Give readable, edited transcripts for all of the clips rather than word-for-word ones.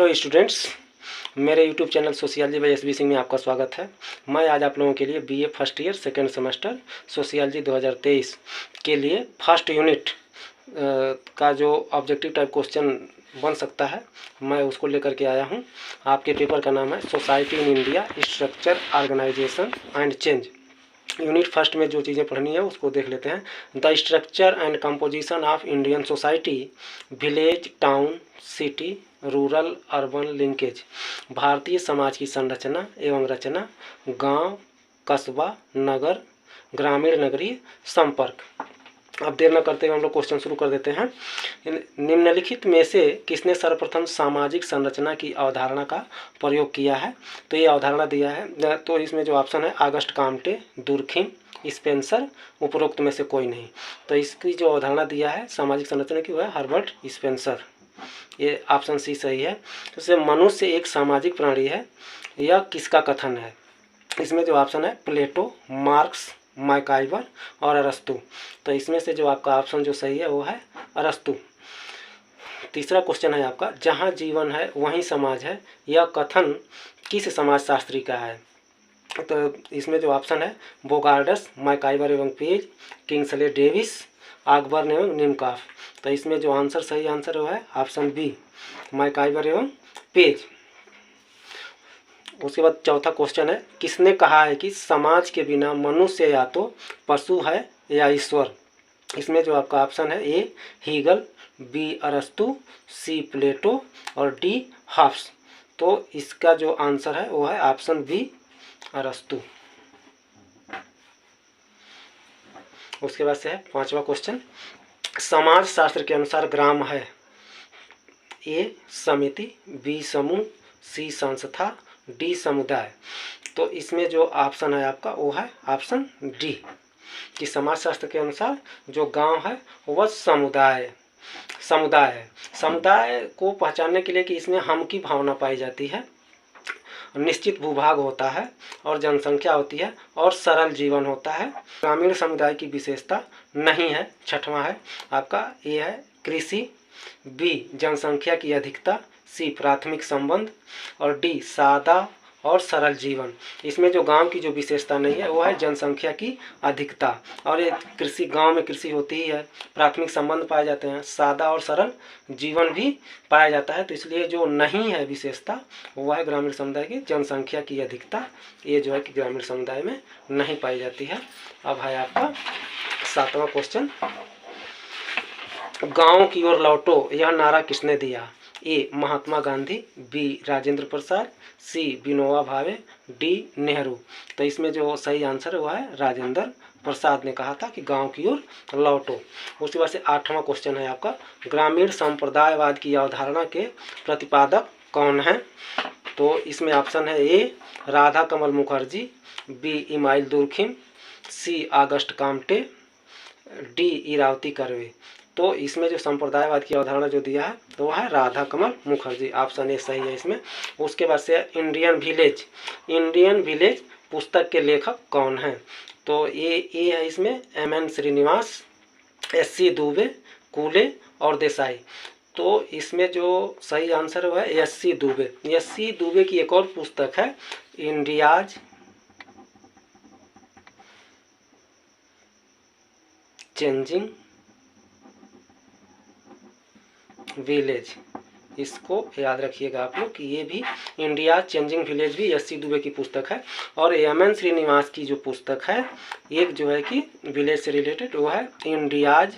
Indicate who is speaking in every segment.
Speaker 1: Hello students, मेरे YouTube channel sociology by S B Singh में आपका स्वागत है। मैं आज आप लोगों के लिए BA first year second semester sociology 2023 के लिए फर्स्ट यूनिट का जो ऑब्जेक्टिव टाइप क्वेश्चन बन सकता है, मैं उसको लेकर के आया हूं। आपके पेपर का नाम है society in India, structure, organisation and change. Unit first में जो चीज़ें पढ़नी है उसको देख लेते हैं। The structure and composition of Indian society, village, town, city, rural urban linkage. भारतीय समाज की संरचना एवं रचना, गांव, कस्बा, नगर, ग्रामीण नगरीय संपर्क। अब देर न करते हुए हम लोग क्वेश्चन शुरू कर देते हैं। निम्नलिखित में से किसने सर्वप्रथम सामाजिक संरचना की अवधारणा का प्रयोग किया है? तो ये अवधारणा दिया है, तो इसमें जो ऑप्शन है ऑगस्ट काम्टे, दुर्खिम, स्पेंसर, उपरोक्त में से कोई नहीं। तो इसकी जो अवधारणा दिया है सामाजिक संरचना की वो है हर्बर्ट स्पेंसर। ये ऑप्शन सी सही है। तो मनुष्य एक सामाजिक प्राणी है, यह किसका कथन है? इसमें जो ऑप्शन है प्लेटो, मार्क्स, मैकाइवर और अरस्तु। तो इसमें से जो आपका ऑप्शन जो सही है वो है अरस्तु। तीसरा क्वेश्चन है आपका, जहाँ जीवन है वहीं समाज है, यह कथन किस समाजशास्त्री का है? तो इसमें जो ऑप्शन है बोगार्डस, मैकाइवर एवं पेज, किंग्सले डेविस, आकबर एवं निमकाफ। तो इसमें जो आंसर सही आंसर वो है ऑप्शन बी, मैकाइवर एवं पेज। उसके बाद चौथा क्वेश्चन है, किसने कहा है कि समाज के बिना मनुष्य या तो पशु है या ईश्वर? इसमें जो आपका ऑप्शन है ए हीगल, बी अरस्तु, सी प्लेटो और डी हॉब्स। तो इसका जो आंसर है वो है ऑप्शन बी अरस्तु। उसके बाद से है पांचवा क्वेश्चन, समाज शास्त्र के अनुसार ग्राम है ए समिति, बी समूह, सी संस्था, डी समुदाय। तो इसमें जो ऑप्शन है आपका वो है ऑप्शन डी, कि समाजशास्त्र के अनुसार जो गांव है वह समुदाय है। समुदाय को पहचानने के लिए कि इसमें हम की भावना पाई जाती है, निश्चित भूभाग होता है और जनसंख्या होती है और सरल जीवन होता है। ग्रामीण समुदाय की विशेषता नहीं है। छठवां है आपका ए है कृषि, बी जनसंख्या की अधिकता, सी प्राथमिक संबंध और डी सादा और सरल जीवन। इसमें जो गांव की जो विशेषता नहीं है वो है जनसंख्या की अधिकता, और ये कृषि, गांव में कृषि होती ही है, प्राथमिक संबंध पाए जाते हैं, सादा और सरल जीवन भी पाया जाता है। तो इसलिए जो नहीं है विशेषता वो है ग्रामीण समुदाय की जनसंख्या की अधिकता, ये जो है कि ग्रामीण समुदाय में नहीं पाई जाती है। अब है आपका सातवां क्वेश्चन, गांव की ओर लौटो यह नारा किसने दिया? ए महात्मा गांधी, बी राजेंद्र प्रसाद, सी विनोबा भावे, डी नेहरू। तो इसमें जो सही आंसर है वो है राजेंद्र प्रसाद ने कहा था कि गांव की ओर लौटो। उसके बाद से आठवां क्वेश्चन है आपका, ग्रामीण संप्रदायवाद की अवधारणा के प्रतिपादक कौन है? तो इसमें ऑप्शन है A Radha Kamal Mukherjee, B Emile Durkheim, C Auguste Comte, D Irawati Karve. तो इसमें जो संप्रदायवाद की अवधारणा जो दिया है तो वह है राधा कमल मुखर्जी, ऑप्शन ए सही है इसमें। उसके बाद से इंडियन विलेज पुस्तक के लेखक कौन हैं? तो ए है इसमें एम.एन. श्रीनिवास, एस.सी. दुबे, कूले और देसाई। तो इसमें जो सही आंसर है एस.सी. दुबे। एस.सी. दुबे की एक और पुस्तक है इंडियाज चेंजिंग विलेज। इसको याद रखिएगा आप लोग कि ये भी इंडिया चेंजिंग विलेज भी एस.सी. दुबे की पुस्तक है। और एम.एन. श्रीनिवास की जो पुस्तक है एक जो है कि विलेज से रिलेटेड वो है इंडियाज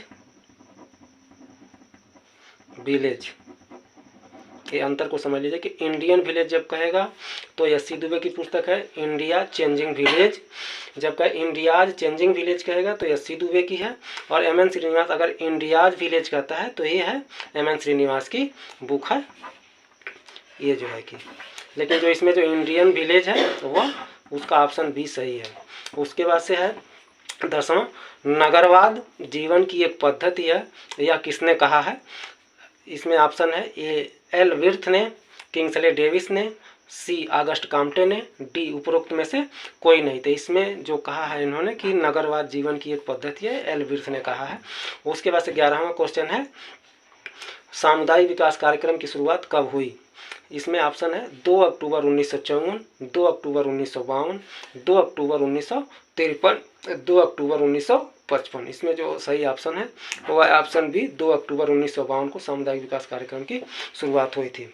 Speaker 1: विलेज। ये अंतर को समझ लीजिए कि इंडियन विलेज जब कहेगा तो एस.सी. दुबे की पुस्तक है इंडिया चेंजिंग विलेज, जब कहे इंडियाज चेंजिंग विलेज कहेगा तो एस.सी. दुबे की है। और एम.एन. श्रीनिवास अगर इंडियाज विलेज कहता है तो ये है एम.एन. श्रीनिवास की बुक है, ये जो है कि। लेकिन जो इसमें जो इंडियन विलेज है वह उसका ऑप्शन बी सही है। उसके बाद से है 10वां, नगरवाद जीवन की एक पद्धति है, यह किसने कहा है? इसमें ऑप्शन है ए एल विर्थ ने, किंग्सले डेविस ने, सी ऑगस्ट काम्टे ने, डी उपरोक्त में से कोई नहीं। तो इसमें जो कहा है इन्होंने कि नगरवाद जीवन की एक पद्धति है, एल विर्थ ने कहा है। उसके बाद से 11वां क्वेश्चन है, सामुदायिक विकास कार्यक्रम की शुरुआत कब हुई? इसमें ऑप्शन है 2 अक्टूबर 1954, 2 अक्टूबर 1952, 2 अक्टूबर 1953, 2 अक्टूबर 1955। इसमें जो सही ऑप्शन है वो है ऑप्शन बी, 2 अक्टूबर 1952 को सामुदायिक विकास कार्यक्रम की शुरुआत हुई थी।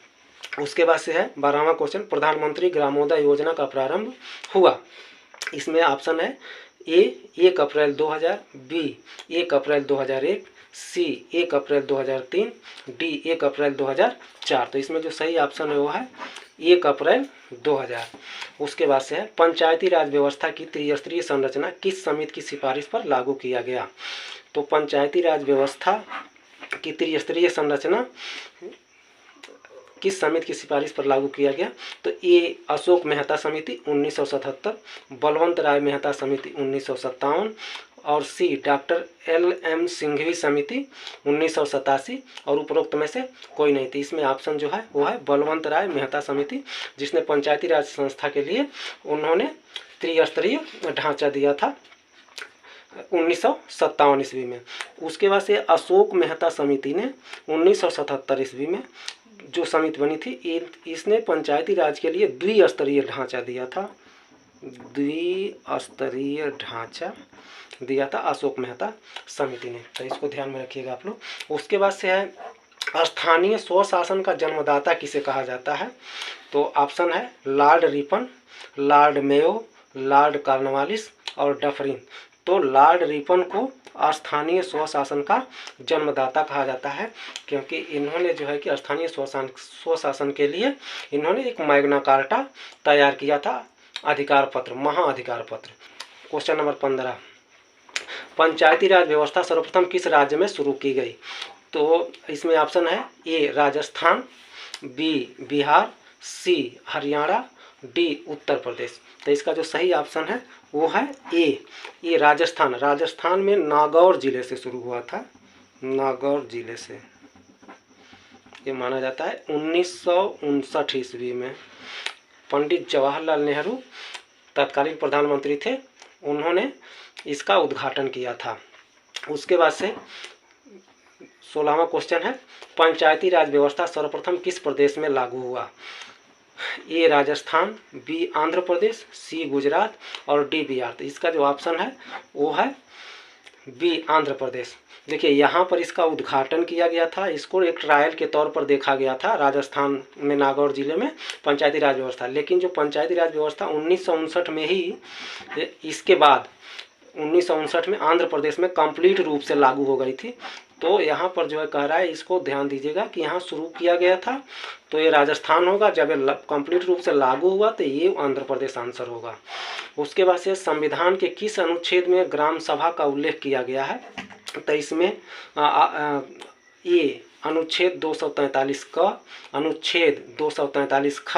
Speaker 1: उसके बाद से है 12वां क्वेश्चन, प्रधानमंत्री ग्रामोदय योजना का प्रारंभ हुआ। इसमें ऑप्शन है ए 1 अप्रैल 2000, बी 1 अप्रैल 2001, सी 1 अप्रैल 2003, डी 1 अप्रैल 2004। तो इसमें जो सही ऑप्शन है वो है 1 अप्रैल 2000। उसके बाद से है पंचायती राज व्यवस्था की त्रिस्तरीय संरचना किस समिति की सिफारिश पर लागू किया गया। तो पंचायती राज व्यवस्था की त्रिस्तरीय संरचना किस समिति की सिफारिश पर लागू किया गया। तो ए अशोक मेहता समिति 1977, बलवंत राय मेहता समिति 1957, और सी डॉक्टर LM सिंघवी समिति 1987, और उपरोक्त में से कोई नहीं थी। इसमें ऑप्शन जो है वो है बलवंत राय मेहता समिति, जिसने पंचायती राज संस्था के लिए उन्होंने त्रिस्तरीय ढांचा दिया था 1957 ईस्वी में। उसके बाद से अशोक मेहता समिति ने 1977 ईस्वी में जो समिति बनी थी, इसने पंचायती राज के लिए द्विस्तरीय ढांचा दिया था, द्विस्तरीय ढांचा दिया था अशोक मेहता समिति ने। तो इसको ध्यान में रखिएगा आप लोग। उसके बाद से है स्थानीय स्वशासन का जन्मदाता किसे कहा जाता है। तो ऑप्शन है Lord Ripon, Lord Mayo, Lord Cornwallis और डफरिन। तो लॉर्ड रिपन को स्थानीय स्वशासन का जन्मदाता कहा जाता है, क्योंकि इन्होंने जो है कि स्थानीय स्वशासन के लिए इन्होंने एक मैग्ना कार्टा तैयार किया था, अधिकार पत्र, महाअधिकार पत्र। क्वेश्चन नंबर 15, पंचायती राज व्यवस्था सर्वप्रथम किस राज्य में शुरू की गई। तो इसमें ऑप्शन है ए राजस्थान, बी बिहार, सी हरियाणा, डी उत्तर प्रदेश। तो इसका जो सही ऑप्शन है वो है ए राजस्थान। राजस्थान में नागौर जिले से शुरू हुआ था, नागौर जिले से। ये माना जाता है 1959 ईस्वी में पंडित जवाहरलाल नेहरू तत्कालीन प्रधानमंत्री थे, उन्होंने इसका उद्घाटन किया था। उसके बाद से 16वां क्वेश्चन है पंचायती राज व्यवस्था सर्वप्रथम किस प्रदेश में लागू हुआ। ए राजस्थान, बी आंध्र प्रदेश, सी गुजरात और डी बिहार। तो इसका जो ऑप्शन है वो है बी आंध्र प्रदेश। देखिए यहाँ पर इसका उद्घाटन किया गया था, इसको एक ट्रायल के तौर पर देखा गया था राजस्थान में नागौर जिले में पंचायती राज व्यवस्था। लेकिन जो पंचायती राज व्यवस्था 1959 में ही, इसके बाद 1959 में आंध्र प्रदेश में कंप्लीट रूप से लागू हो गई थी। तो यहाँ पर जो है कह रहा है, इसको ध्यान दीजिएगा कि यहाँ शुरू किया गया था तो ये राजस्थान होगा, जब ये कंप्लीट रूप से लागू हुआ तो ये आंध्र प्रदेश आंसर होगा। उसके बाद से संविधान के किस अनुच्छेद में ग्राम सभा का उल्लेख किया गया है। तो इसमें ये अनुच्छेद 243 क, अनुच्छेद 243 ख,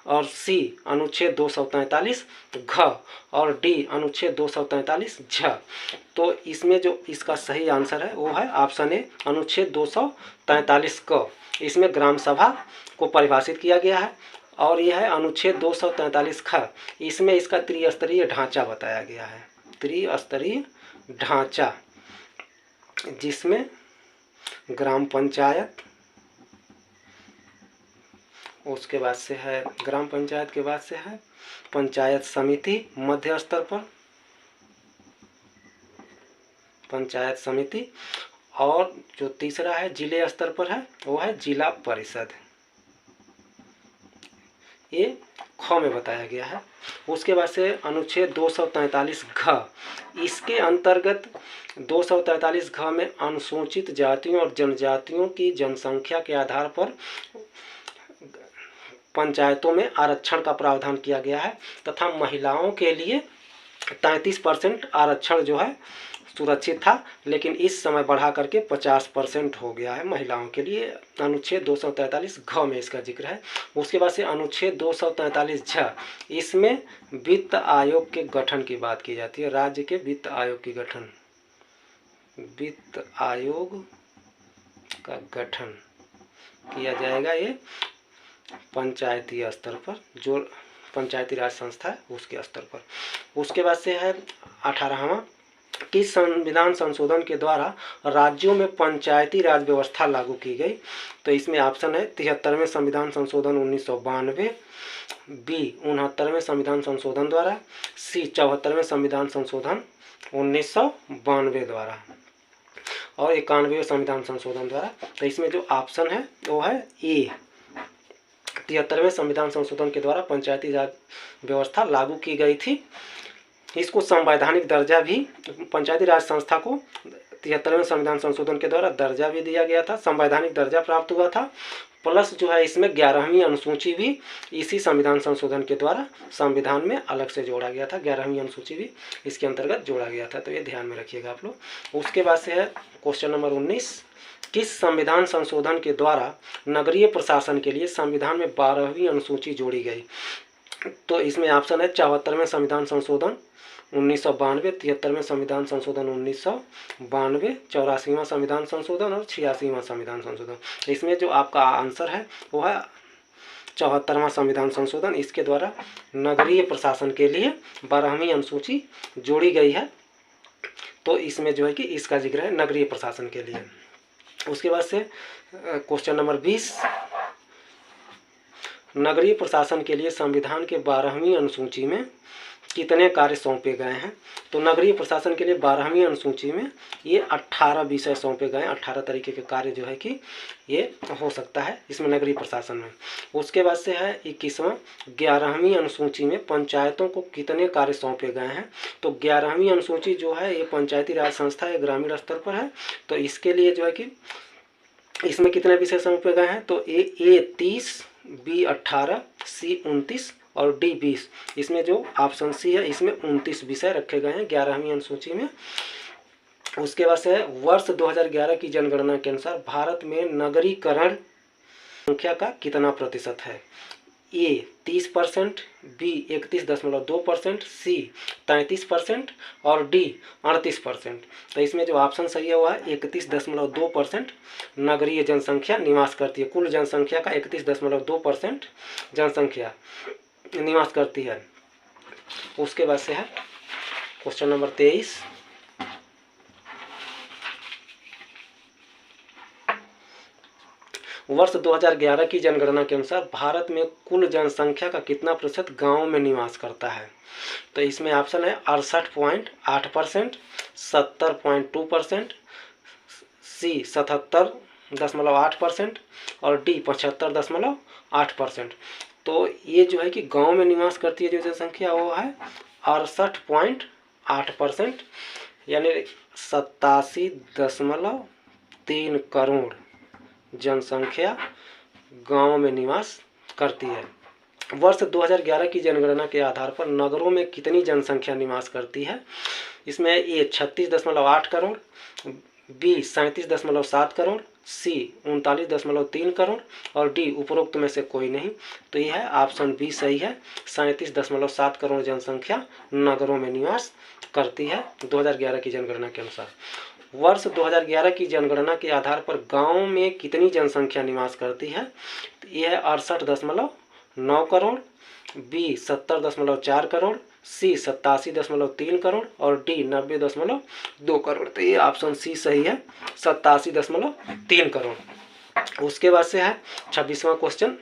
Speaker 1: और सी अनुच्छेद 243 घ, और डी अनुच्छेद 243 झ। तो इसमें जो इसका सही आंसर है वो है ऑप्शन ए अनुच्छेद 243 क। इसमें ग्राम सभा को परिभाषित किया गया है। और यह है अनुच्छेद 243 ख, इसमें इसका त्रिस्तरीय ढांचा बताया गया है, त्रिस्तरीय ढांचा, जिसमें ग्राम पंचायत, उसके बाद से है ग्राम पंचायत के बाद से है पंचायत समिति मध्य स्तर पर, पंचायत समिति, और जो तीसरा है जिले स्तर पर है वो है जिला परिषद। ये ख में बताया गया है। उसके बाद से अनुच्छेद 243 घ, इसके अंतर्गत 243 घ में अनुसूचित जातियों और जनजातियों की जनसंख्या के आधार पर पंचायतों में आरक्षण का प्रावधान किया गया है, तथा महिलाओं के लिए 33% आरक्षण जो है सुरक्षित था, लेकिन इस समय बढ़ा करके 50% हो गया है महिलाओं के लिए। अनुच्छेद 243 घ में इसका जिक्र है। उसके बाद से अनुच्छेद 243 झ, इसमें वित्त आयोग के गठन की बात की जाती है, राज्य के वित्त आयोग की गठन, वित्त आयोग का गठन किया जाएगा ये पंचायती स्तर पर, जो पंचायती राज संस्था है उसके स्तर पर। उसके बाद से है 18वां किस संविधान संशोधन के द्वारा राज्यों में पंचायती राज व्यवस्था लागू की गई? तो इसमें ऑप्शन है 73वें संविधान संशोधन 1992, बी 69वें संविधान संशोधन द्वारा, सी 74वें संविधान संशोधन 1992 द्वारा और 91वें संविधान संशोधन द्वारा। तो इसमें जो ऑप्शन है वो है ए, 73वें संविधान संशोधन के द्वारा पंचायती राज व्यवस्था लागू की गई थी। इसको संवैधानिक दर्जा भी, पंचायती राज संस्था को 73वें संविधान संशोधन के द्वारा दर्जा भी दिया गया था, संवैधानिक दर्जा प्राप्त हुआ था। प्लस जो है इसमें 11वीं अनुसूची भी इसी संविधान संशोधन के द्वारा संविधान में अलग से जोड़ा गया था, 11वीं अनुसूची भी इसके अंतर्गत जोड़ा गया था। तो ये ध्यान में रखिएगा आप लोग। उसके बाद से है क्वेश्चन नंबर 19, किस संविधान संशोधन के द्वारा नगरीय प्रशासन के लिए संविधान में 12वीं अनुसूची जोड़ी गई? तो इसमें ऑप्शन है 74वें संविधान संशोधन 1992, 73वें संविधान संशोधन 1992, 84वां संविधान संशोधन और 86वां संविधान संशोधन। इसमें जो आपका आंसर है वो है 74वां संविधान संशोधन। इसके द्वारा नगरीय प्रशासन के लिए 12वीं अनुसूची जोड़ी गई है। तो इसमें जो है कि इसका जिक्र है नगरीय प्रशासन के लिए। उसके बाद से क्वेश्चन नंबर 20, नगरीय प्रशासन के लिए संविधान के 12वीं अनुसूची में कितने कार्य सौंपे गए हैं? तो नगरीय प्रशासन के लिए 12वीं अनुसूची में ये 18 विषय सौंपे गए हैं, 18 तरीके के कार्य जो है कि ये हो सकता है इसमें नगरीय प्रशासन में। उसके बाद से है 21वां, 11वीं अनुसूची में पंचायतों को कितने कार्य सौंपे गए हैं? तो 11वीं अनुसूची जो है ये पंचायती राज संस्था है, ग्रामीण स्तर पर है। तो इसके लिए जो है कि इसमें कितने विषय सौंपे गए हैं? तो ए 30, बी 18, सी 29 और डी 20। इसमें जो ऑप्शन सी है इसमें 29 विषय रखे गए हैं 11वीं अनुसूची में। उसके बाद से वर्ष 2011 की जनगणना के अनुसार भारत में नगरीकरण संख्या का कितना प्रतिशत है? ए 30%, बी 31.2%, सी 33% और डी 38%। तो इसमें जो ऑप्शन सही है वह 31.2% नगरीय जनसंख्या निवास करती है। कुल जनसंख्या का 31.2% जनसंख्या निवास करती है। उसके बाद से है क्वेश्चन नंबर 23, वर्ष 2011 की जनगणना के अनुसार भारत में कुल जनसंख्या का कितना प्रतिशत गाँव में निवास करता है? तो इसमें ऑप्शन है 68.8%, 70.2%, सी 77.8% और डी 75.8%। तो ये जो है कि गांव में निवास करती है जो जनसंख्या वो है 68.8%, यानी 87.3 करोड़ जनसंख्या गांव में निवास करती है। वर्ष 2011 की जनगणना के आधार पर नगरों में कितनी जनसंख्या निवास करती है? इसमें ए 36.8 करोड़, बी 37.7 करोड़, सी 39.3 करोड़ और डी उपरोक्त में से कोई नहीं। तो यह है ऑप्शन बी सही है, 37.7 करोड़ जनसंख्या नगरों में निवास करती है 2011 की जनगणना के अनुसार। वर्ष 2011 की जनगणना के आधार पर गांव में कितनी जनसंख्या निवास करती है? तो यह है 68.9 करोड़, बी 70.4 करोड़, सी 87.3 करोड़ और डी 90.2 करोड़। तो ये ऑप्शन सी सही है, 87.3 करोड़। उसके बाद से है 26वां क्वेश्चन,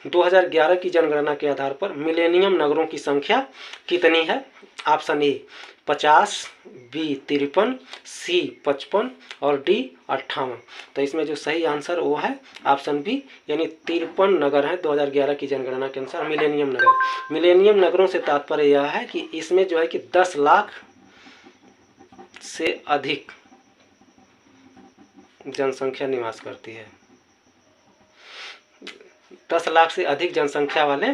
Speaker 1: 2011 की जनगणना के आधार पर मिलेनियम नगरों की संख्या कितनी है? ऑप्शन ए 50, बी 53, सी 55 और डी 58। तो इसमें जो सही आंसर वो है ऑप्शन बी, यानी 53 नगर हैं 2011 की जनगणना के अनुसार मिलेनियम नगर। मिलेनियम नगरों से तात्पर्य यह है कि इसमें जो है कि 10 लाख से अधिक जनसंख्या निवास करती है। 10 लाख से अधिक जनसंख्या वाले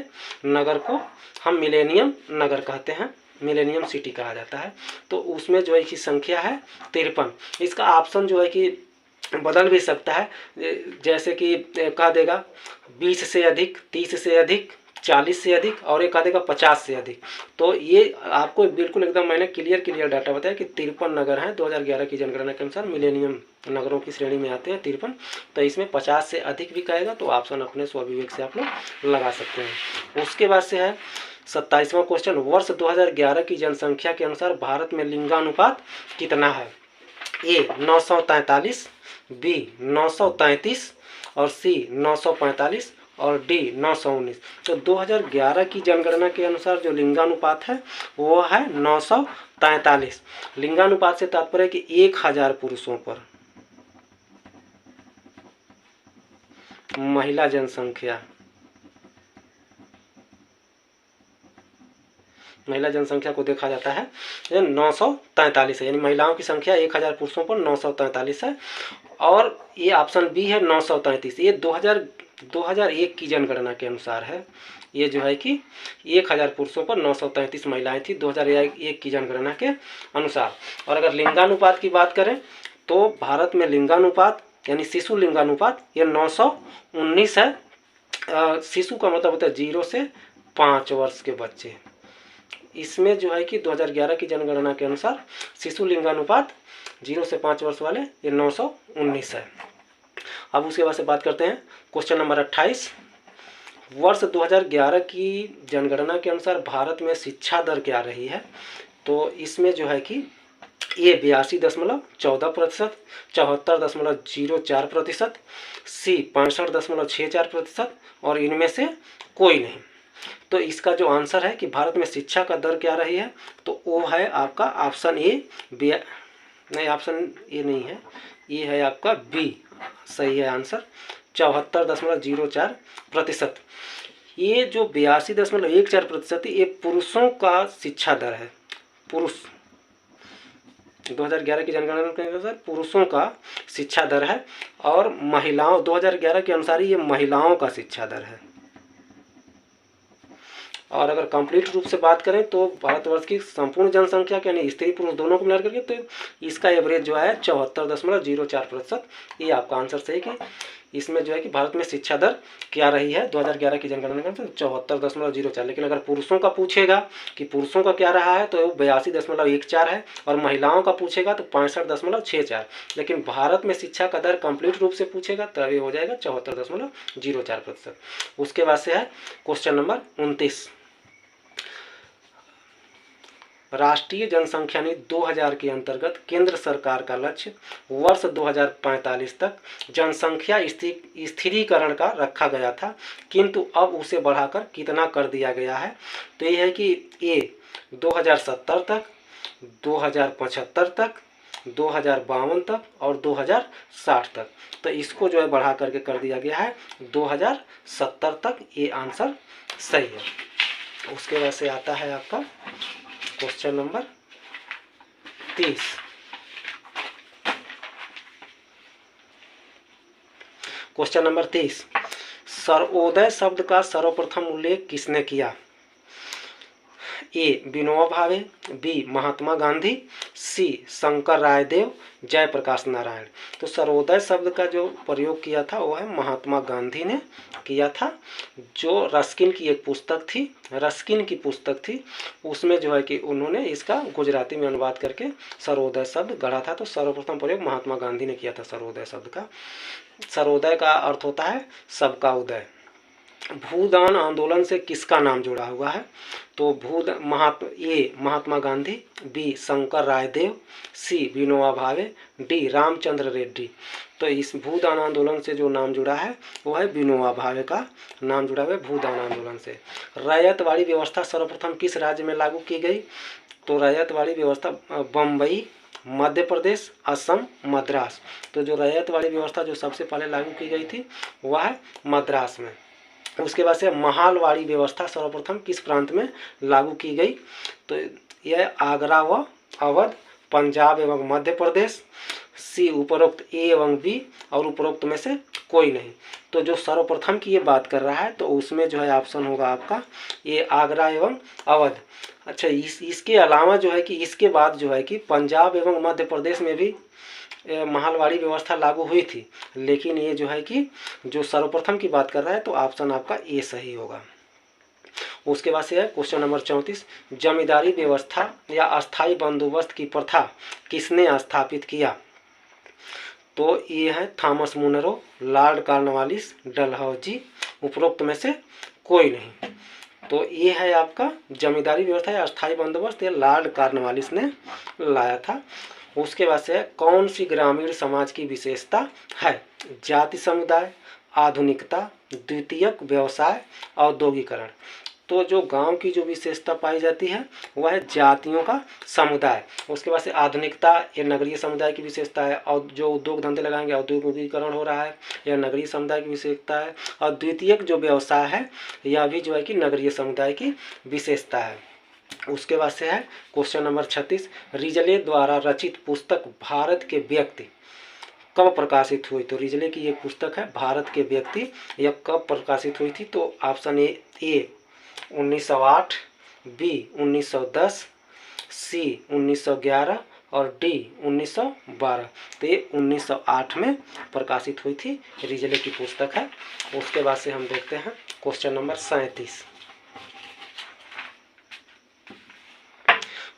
Speaker 1: नगर को हम मिलेनियम नगर कहते हैं, मिलेनियम सिटी कहा जाता है। तो उसमें जो है कि संख्या है 53। इसका ऑप्शन जो है कि बदल भी सकता है, जैसे कि कह देगा 20 से अधिक, 30 से अधिक, 40 से अधिक और एक कह देगा 50 से अधिक। तो ये आपको बिल्कुल एकदम मैंने क्लियर डाटा बताया कि 53 नगर हैं 2011 की जनगणना के अनुसार मिलेनियम नगरों की श्रेणी में आते हैं 53। तो इसमें 50 से अधिक भी कहेगा तो ऑप्शन अपने स्वविवेक से आप लोग लगा सकते हैं। उसके बाद से है 27वां क्वेश्चन, वर्ष 2011 की जनसंख्या के अनुसार भारत में लिंगानुपात कितना है? ए 943, बी 933 और सी 945 और डी 919। तो 2011 की जनगणना के अनुसार जो लिंगानुपात है वो है 943। लिंगानुपात से तात्पर्य कि 1000 पुरुषों पर महिला जनसंख्या, महिला जनसंख्या को देखा जाता है 943 है, यानी महिलाओं की संख्या 1000 पुरुषों पर 943 है। और ये ऑप्शन बी है 933, ये 2001 की जनगणना के अनुसार है। ये जो है कि 1000 पुरुषों पर 933 महिलाएं थी 2001 की जनगणना के अनुसार। और अगर लिंगानुपात की बात करें तो भारत में लिंगानुपात यानी शिशु लिंगानुपात ये 919 है। शिशु का मतलब होता है 0 से 5 वर्ष के बच्चे। इसमें जो है कि 2011 की जनगणना के अनुसार शिशु लिंगानुपात 0 से 5 वर्ष वाले ये 919 है। अब उसके बाद से बात करते हैं क्वेश्चन नंबर 28, वर्ष 2011 की जनगणना के अनुसार भारत में शिक्षा दर क्या रही है? तो इसमें जो है कि ए 82.14%, 74.04%, सी 65.64% और इनमें से कोई नहीं। तो इसका जो आंसर है कि भारत में शिक्षा का दर क्या रही है तो वो है आपका ऑप्शन ए, नहीं ऑप्शन ए नहीं है, ये है आपका बी, सही है आंसर 74.04%। ये जो 82.14% ये पुरुषों का शिक्षा दर है। पुरुष 2011 की जनगणना के अनुसार पुरुषों का शिक्षा दर है और महिलाओं 2011 के अनुसार ये महिलाओं का शिक्षा दर है। और अगर कंप्लीट रूप से बात करें तो भारतवर्ष की संपूर्ण जनसंख्या के यानी स्त्री पुरुष दोनों को मिला करके तो इसका एवरेज जो है 74.04%। ये आपका आंसर सही कि इसमें जो है कि भारत में शिक्षा दर क्या रही है 2011 की जनगणना का 74.04। लेकिन अगर पुरुषों का पूछेगा कि पुरुषों का क्या रहा है तो वो 82.14 है और महिलाओं का पूछेगा तो 65.64। लेकिन भारत में शिक्षा का दर कंप्लीट रूप से पूछेगा तब ये हो जाएगा 74.04%। उसके बाद से है क्वेश्चन नंबर 29, राष्ट्रीय जनसंख्या नीति 2000 के अंतर्गत केंद्र सरकार का लक्ष्य वर्ष 2045 तक जनसंख्या स्थिरीकरण का रखा गया था, किंतु अब उसे बढ़ाकर कितना कर दिया गया है? तो ये है कि ए 2070 तक, 2075 तक, 2052 तक और 2060 तक। तो इसको जो है बढ़ा करके कर दिया गया है 2070 तक, ये आंसर सही है। उसके बाद से आता है आपका question number 30, question number 30, Sarvodaya शब्द का सर्वप्रथम उल्लेख किसने किया? ए विनोबा भावे, बी महात्मा गांधी, सी शंकर रायदेव, जयप्रकाश नारायण। तो सर्वोदय शब्द का जो प्रयोग किया था वो है महात्मा गांधी ने किया था। जो रस्किन की एक पुस्तक थी, रस्किन की पुस्तक थी, उसमें जो है कि उन्होंने इसका गुजराती में अनुवाद करके सर्वोदय शब्द गढ़ा था। तो सर्वप्रथम प्रयोग महात्मा गांधी ने किया था सर्वोदय शब्द का। सर्वोदय का अर्थ होता है सबका उदय। भूदान आंदोलन से किसका नाम जुड़ा हुआ है? तो महात्मा गांधी, बी शंकर रायदेव, सी विनोबा भावे, डी रामचंद्र रेड्डी। तो इस भूदान आंदोलन से जो नाम जुड़ा है वो है विनोबा भावे का नाम जुड़ा हुआ है भूदान आंदोलन से। रैयतवाड़ी व्यवस्था सर्वप्रथम किस राज्य में लागू की गई? तो रैयतवाड़ी व्यवस्था बम्बई, मध्य प्रदेश, असम, मद्रास। तो जो रैयतवाड़ी व्यवस्था जो सबसे पहले लागू की गई थी वह है मद्रास में। उसके बाद से महालवाड़ी व्यवस्था सर्वप्रथम किस प्रांत में लागू की गई? तो यह आगरा व अवध, पंजाब एवं मध्य प्रदेश। सी उपरोक्त ए एवं बी और उपरोक्त में से कोई नहीं। तो जो सर्वप्रथम की ये बात कर रहा है तो उसमें जो है ऑप्शन होगा आपका ये आगरा एवं अवध। अच्छा, इसके अलावा जो है कि इसके बाद जो है कि पंजाब एवं मध्य प्रदेश में भी महालवाड़ी व्यवस्था लागू हुई थी, लेकिन ये जो है कि जो सर्वप्रथम की बात कर रहा है तो ऑप्शन आपका ए सही होगा। उसके बाद से है क्वेश्चन नंबर 34, जमींदारी व्यवस्था या अस्थाई बंदोबस्त की प्रथा किसने स्थापित किया? तो ये है Thomas Munro, Lord Cornwallis, Dalhousie, उपरोक्त में से कोई नहीं। तो ये है आपका जमींदारी व्यवस्था या अस्थायी बंदोबस्त, ये लॉर्ड कॉर्नवालिस ने लाया था। उसके बाद से कौन सी ग्रामीण समाज की विशेषता है? जाति समुदाय, आधुनिकता, द्वितीयक व्यवसाय, औद्योगिकरण। तो जो गांव की जो विशेषता पाई जाती है वह है जातियों का समुदाय। उसके बाद से आधुनिकता, ये नगरीय समुदाय की विशेषता है। और जो उद्योग धंधे लगाएंगे औद्योगिकरण हो रहा है, यह नगरीय समुदाय की विशेषता है। और द्वितीयक जो व्यवसाय है यह भी जो है कि नगरीय समुदाय की विशेषता है। उसके बाद से है क्वेश्चन नंबर 36, रिजले द्वारा रचित पुस्तक भारत के व्यक्ति कब प्रकाशित हुई? तो रिजले की एक पुस्तक है भारत के व्यक्ति, यह कब प्रकाशित हुई थी? तो ऑप्शन ए 1908, बी 1910, सी 1911 और डी 1912। तो ये 1908 में प्रकाशित हुई थी, रिजले की पुस्तक है। उसके बाद से हम देखते हैं क्वेश्चन नंबर 37।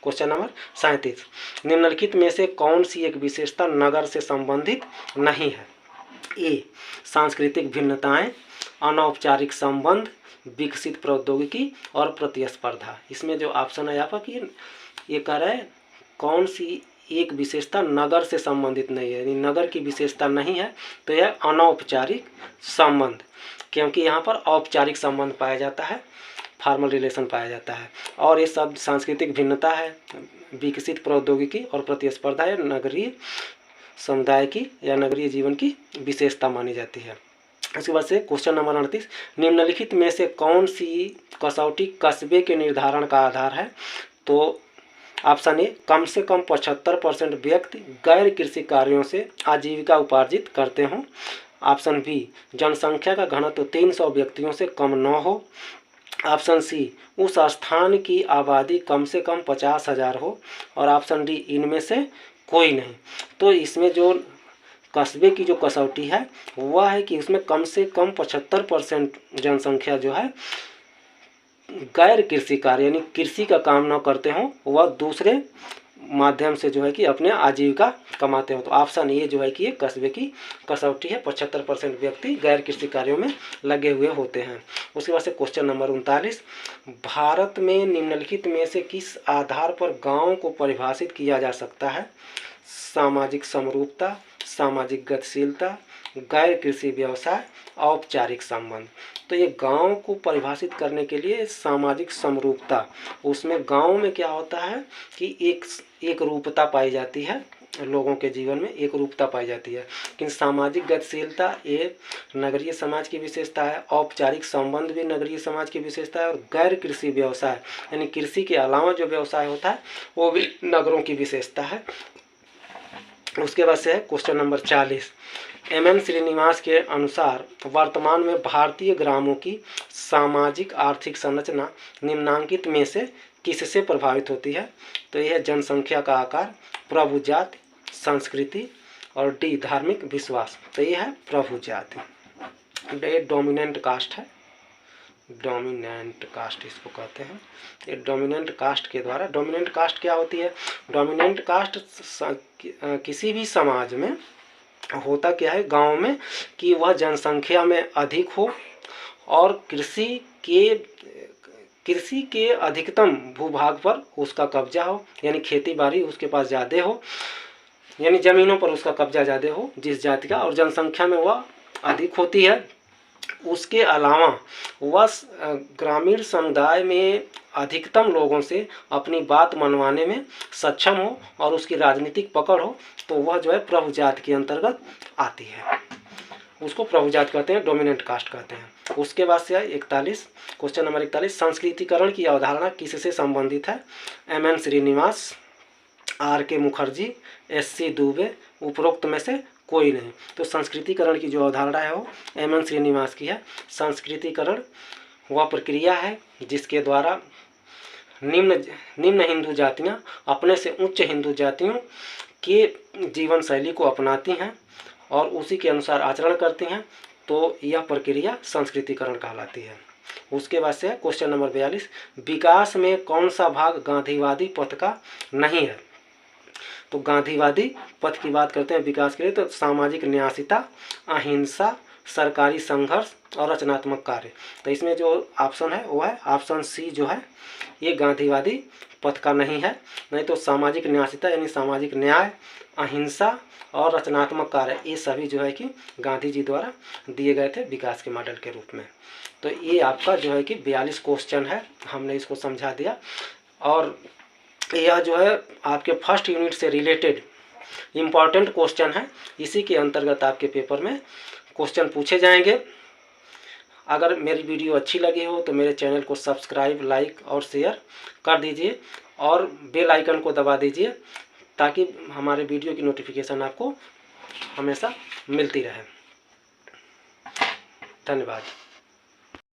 Speaker 1: क्वेश्चन नंबर 37, निम्नलिखित में से कौन सी एक विशेषता नगर से संबंधित नहीं है? ए सांस्कृतिक भिन्नताएं, अनौपचारिक संबंध, विकसित प्रौद्योगिकी और प्रतिस्पर्धा। इसमें जो ऑप्शन है आपका कि ये कह रहा है कौन सी एक विशेषता नगर से संबंधित नहीं है, यानी नगर की विशेषता नहीं है। तो यह अनौपचारिक संबंध, क्योंकि यहाँ पर औपचारिक संबंध पाया जाता है, फॉर्मल रिलेशन पाया जाता है। और ये सब सांस्कृतिक भिन्नता है, विकसित प्रौद्योगिकी और प्रतिस्पर्धा है, नगरीय समुदाय की या नगरीय जीवन की विशेषता मानी जाती है। उसके बाद से क्वेश्चन नंबर 38, निम्नलिखित में से कौन सी कसौटी कस्बे के निर्धारण का आधार है? तो ऑप्शन ए कम से कम 75% व्यक्ति गैर कृषि कार्यों से आजीविका उपार्जित करते हों। ऑप्शन बी जनसंख्या का घनत्व 300 व्यक्तियों से कम न हो। ऑप्शन सी उस स्थान की आबादी कम से कम 50,000 हो। और ऑप्शन डी इनमें से कोई नहीं। तो इसमें जो कस्बे की जो कसौटी है वह है कि उसमें कम से कम 75% जनसंख्या जो है गैर कृषि कार्य यानी कृषि का काम न करते हों, वह दूसरे माध्यम से जो है कि अपने आजीविका कमाते हो। तो ऑप्शन ये जो है कि ये कस्बे की कसौटी है, 75% व्यक्ति गैर कृषि कार्यों में लगे हुए होते हैं। उसके बाद से क्वेश्चन नंबर 39, भारत में निम्नलिखित में से किस आधार पर गांव को परिभाषित किया जा सकता है? सामाजिक समरूपता, सामाजिक गतिशीलता, गैर कृषि व्यवसाय, औपचारिक संबंध। तो ये गांव को परिभाषित करने के लिए सामाजिक समरूपता, उसमें गांव में क्या होता है कि एक रूपता पाई जाती है, लोगों के जीवन में एक रूपता पाई जाती है। लेकिन सामाजिक गतिशीलता ये नगरीय समाज की विशेषता है, औपचारिक संबंध भी नगरीय समाज की विशेषता है, और गैर कृषि व्यवसाय यानी कृषि के अलावा जो व्यवसाय होता है वो भी नगरों की विशेषता है। उसके बाद से है क्वेश्चन नंबर 40, एम श्रीनिवास के अनुसार वर्तमान में भारतीय ग्रामों की सामाजिक आर्थिक संरचना निम्नांकित में से किससे प्रभावित होती है? तो यह है जनसंख्या का आकार, प्रभु जाति, संस्कृति और डी धार्मिक विश्वास। तो यह है प्रभु जाति, ये डोमिनेंट कास्ट है, डोमिनेंट कास्ट इसको कहते हैं। ये डोमिनेंट कास्ट के द्वारा, डोमिनेंट कास्ट क्या होती है? डोमिनेंट कास्ट किसी भी समाज में होता क्या है गांव में कि वह जनसंख्या में अधिक हो और कृषि के अधिकतम भूभाग पर उसका कब्जा हो, यानी खेती बाड़ी उसके पास ज़्यादा हो, यानी ज़मीनों पर उसका कब्जा ज़्यादा हो जिस जाति का, और जनसंख्या में वह अधिक होती है। उसके अलावा वह ग्रामीण समुदाय में अधिकतम लोगों से अपनी बात मनवाने में सक्षम हो और उसकी राजनीतिक पकड़ हो, तो वह जो है प्रभु जाति के अंतर्गत आती है, उसको प्रभु जाति कहते हैं, डोमिनेंट कास्ट कहते हैं। उसके बाद से 41, क्वेश्चन नंबर 41, संस्कृतिकरण की अवधारणा किससे संबंधित है? M Srinivas, R.K. Mukherjee, S.C. Dubey, उपरोक्त में से कोई नहीं। तो संस्कृतिकरण की जो अवधारणा है वो एम श्रीनिवास की है। संस्कृतिकरण वह प्रक्रिया है जिसके द्वारा निम्न हिंदू जातियाँ अपने से उच्च हिंदू जातियों के जीवन शैली को अपनाती हैं और उसी के अनुसार आचरण करती हैं, तो यह प्रक्रिया संस्कृतिकरण कहलाती है। उसके बाद से क्वेश्चन नंबर 42, विकास में कौन सा भाग गांधीवादी पथ का नहीं है? तो गांधीवादी पथ की बात करते हैं विकास के लिए, तो सामाजिक न्यासिता, अहिंसा, सरकारी संघर्ष और रचनात्मक कार्य। तो इसमें जो ऑप्शन है वो है ऑप्शन सी जो है ये गांधीवादी पथ का नहीं है। नहीं तो सामाजिक न्यासिता यानी सामाजिक न्याय, अहिंसा और रचनात्मक कार्य ये सभी जो है कि गांधी जी द्वारा दिए गए थे विकास के मॉडल के रूप में। तो ये आपका जो है कि 42 क्वेश्चन है, हमने इसको समझा दिया। और यह जो है आपके फर्स्ट यूनिट से रिलेटेड इम्पॉर्टेंट क्वेश्चन है, इसी के अंतर्गत आपके पेपर में क्वेश्चन पूछे जाएंगे। अगर मेरी वीडियो अच्छी लगी हो तो मेरे चैनल को सब्सक्राइब, लाइक और शेयर कर दीजिए और बेल आइकन को दबा दीजिए ताकि हमारे वीडियो की नोटिफिकेशन आपको हमेशा मिलती रहे। धन्यवाद।